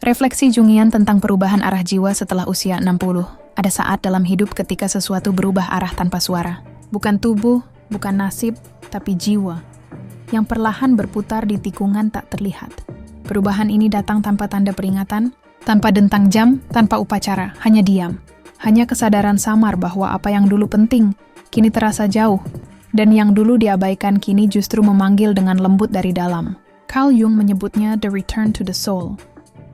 Refleksi Jungian tentang perubahan arah jiwa setelah usia 60. Ada saat dalam hidup ketika sesuatu berubah arah tanpa suara. Bukan tubuh, bukan nasib, tapi jiwa. Yang perlahan berputar di tikungan tak terlihat. Perubahan ini datang tanpa tanda peringatan, tanpa dentang jam, tanpa upacara, hanya diam. Hanya kesadaran samar bahwa apa yang dulu penting, kini terasa jauh. Dan yang dulu diabaikan kini justru memanggil dengan lembut dari dalam. Carl Jung menyebutnya the return to the soul.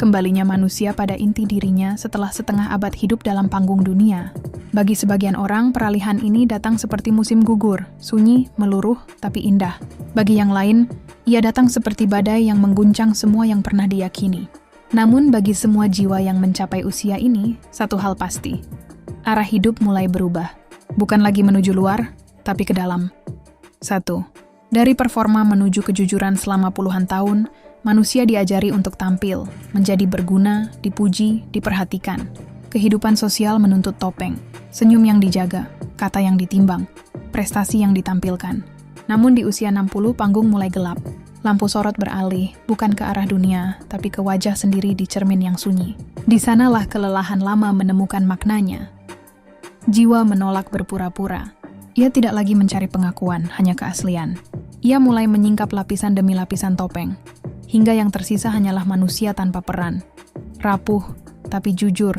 Kembalinya manusia pada inti dirinya setelah setengah abad hidup dalam panggung dunia. Bagi sebagian orang, peralihan ini datang seperti musim gugur, sunyi, meluruh, tapi indah. Bagi yang lain, ia datang seperti badai yang mengguncang semua yang pernah diyakini. Namun bagi semua jiwa yang mencapai usia ini, satu hal pasti. Arah hidup mulai berubah. Bukan lagi menuju luar, tapi ke dalam. 1. Dari performa menuju kejujuran selama puluhan tahun, manusia diajari untuk tampil, menjadi berguna, dipuji, diperhatikan. Kehidupan sosial menuntut topeng, senyum yang dijaga, kata yang ditimbang, prestasi yang ditampilkan. Namun di usia 60, panggung mulai gelap. Lampu sorot beralih, bukan ke arah dunia, tapi ke wajah sendiri di cermin yang sunyi. Di sanalah kelelahan lama menemukan maknanya. Jiwa menolak berpura-pura. Ia tidak lagi mencari pengakuan, hanya keaslian. Ia mulai menyingkap lapisan demi lapisan topeng. Hingga yang tersisa hanyalah manusia tanpa peran. Rapuh, tapi jujur.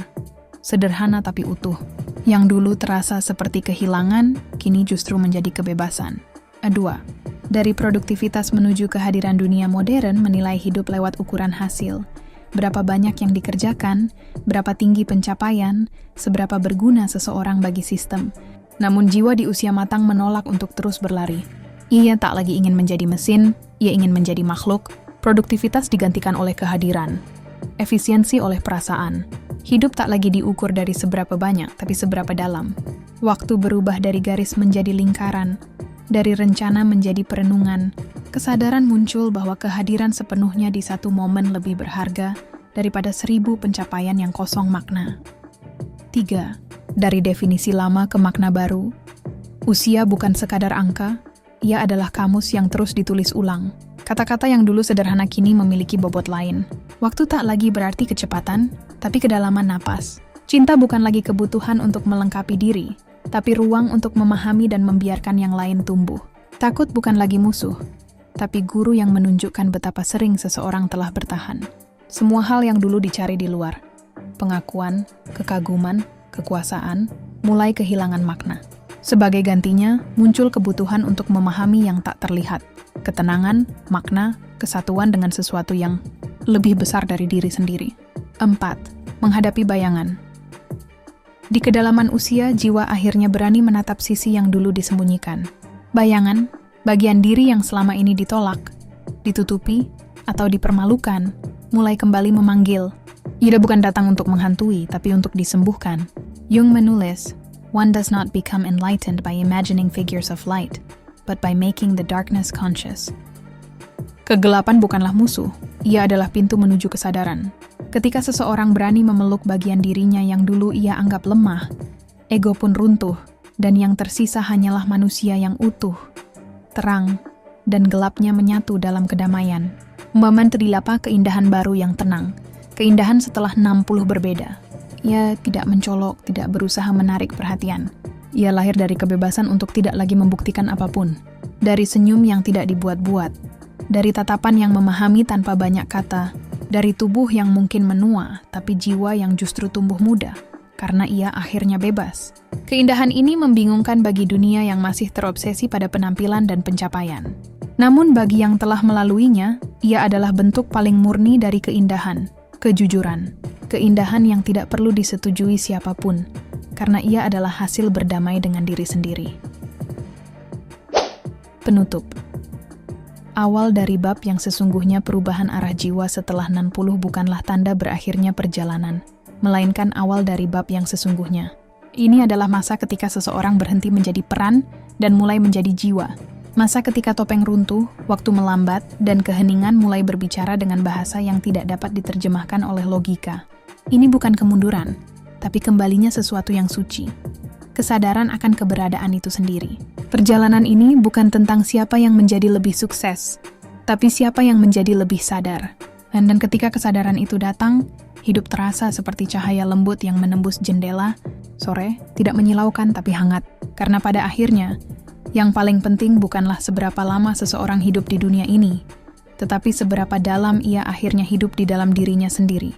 Sederhana tapi utuh. Yang dulu terasa seperti kehilangan, kini justru menjadi kebebasan. 2. Dari produktivitas menuju kehadiran dunia modern menilai hidup lewat ukuran hasil. Berapa banyak yang dikerjakan, berapa tinggi pencapaian, seberapa berguna seseorang bagi sistem. Namun jiwa di usia matang menolak untuk terus berlari. Ia tak lagi ingin menjadi mesin, ia ingin menjadi makhluk. Produktivitas digantikan oleh kehadiran, efisiensi oleh perasaan. Hidup tak lagi diukur dari seberapa banyak, tapi seberapa dalam. Waktu berubah dari garis menjadi lingkaran, dari rencana menjadi perenungan. Kesadaran muncul bahwa kehadiran sepenuhnya di satu momen lebih berharga daripada 1000 pencapaian yang kosong makna. 3. Dari definisi lama ke makna baru. Usia bukan sekadar angka, ia adalah kamus yang terus ditulis ulang. Kata-kata yang dulu sederhana kini memiliki bobot lain. Waktu tak lagi berarti kecepatan, tapi kedalaman napas. Cinta bukan lagi kebutuhan untuk melengkapi diri, tapi ruang untuk memahami dan membiarkan yang lain tumbuh. Takut bukan lagi musuh, tapi guru yang menunjukkan betapa sering seseorang telah bertahan. Semua hal yang dulu dicari di luar, pengakuan, kekaguman, kekuasaan, mulai kehilangan makna. Sebagai gantinya, muncul kebutuhan untuk memahami yang tak terlihat. Ketenangan, makna, kesatuan dengan sesuatu yang lebih besar dari diri sendiri. 4. Menghadapi bayangan. Di kedalaman usia, jiwa akhirnya berani menatap sisi yang dulu disembunyikan. Bayangan, bagian diri yang selama ini ditolak, ditutupi, atau dipermalukan, mulai kembali memanggil. Ia bukan datang untuk menghantui, tapi untuk disembuhkan. Jung menulis, "One does not become enlightened by imagining figures of light, but by making the darkness conscious." Kegelapan bukanlah musuh, ia adalah pintu menuju kesadaran. Ketika seseorang berani memeluk bagian dirinya yang dulu ia anggap lemah, ego pun runtuh, dan yang tersisa hanyalah manusia yang utuh, terang, dan gelapnya menyatu dalam kedamaian. Memantelilapa keindahan baru yang tenang, keindahan setelah 60 berbeda. Ia tidak mencolok, tidak berusaha menarik perhatian. Ia lahir dari kebebasan untuk tidak lagi membuktikan apapun. Dari senyum yang tidak dibuat-buat. Dari tatapan yang memahami tanpa banyak kata. Dari tubuh yang mungkin menua, tapi jiwa yang justru tumbuh muda. Karena ia akhirnya bebas. Keindahan ini membingungkan bagi dunia yang masih terobsesi pada penampilan dan pencapaian. Namun bagi yang telah melaluinya, ia adalah bentuk paling murni dari keindahan, kejujuran. Keindahan yang tidak perlu disetujui siapapun, karena ia adalah hasil berdamai dengan diri sendiri. Penutup. Awal dari bab yang sesungguhnya perubahan arah jiwa setelah 60 bukanlah tanda berakhirnya perjalanan, melainkan awal dari bab yang sesungguhnya. Ini adalah masa ketika seseorang berhenti menjadi peran dan mulai menjadi jiwa. Masa ketika topeng runtuh, waktu melambat, dan keheningan mulai berbicara dengan bahasa yang tidak dapat diterjemahkan oleh logika. Ini bukan kemunduran, tapi kembalinya sesuatu yang suci. Kesadaran akan keberadaan itu sendiri. Perjalanan ini bukan tentang siapa yang menjadi lebih sukses, tapi siapa yang menjadi lebih sadar. Dan ketika kesadaran itu datang, hidup terasa seperti cahaya lembut yang menembus jendela. Sore tidak menyilaukan tapi hangat. Karena pada akhirnya, yang paling penting bukanlah seberapa lama seseorang hidup di dunia ini, tetapi seberapa dalam ia akhirnya hidup di dalam dirinya sendiri.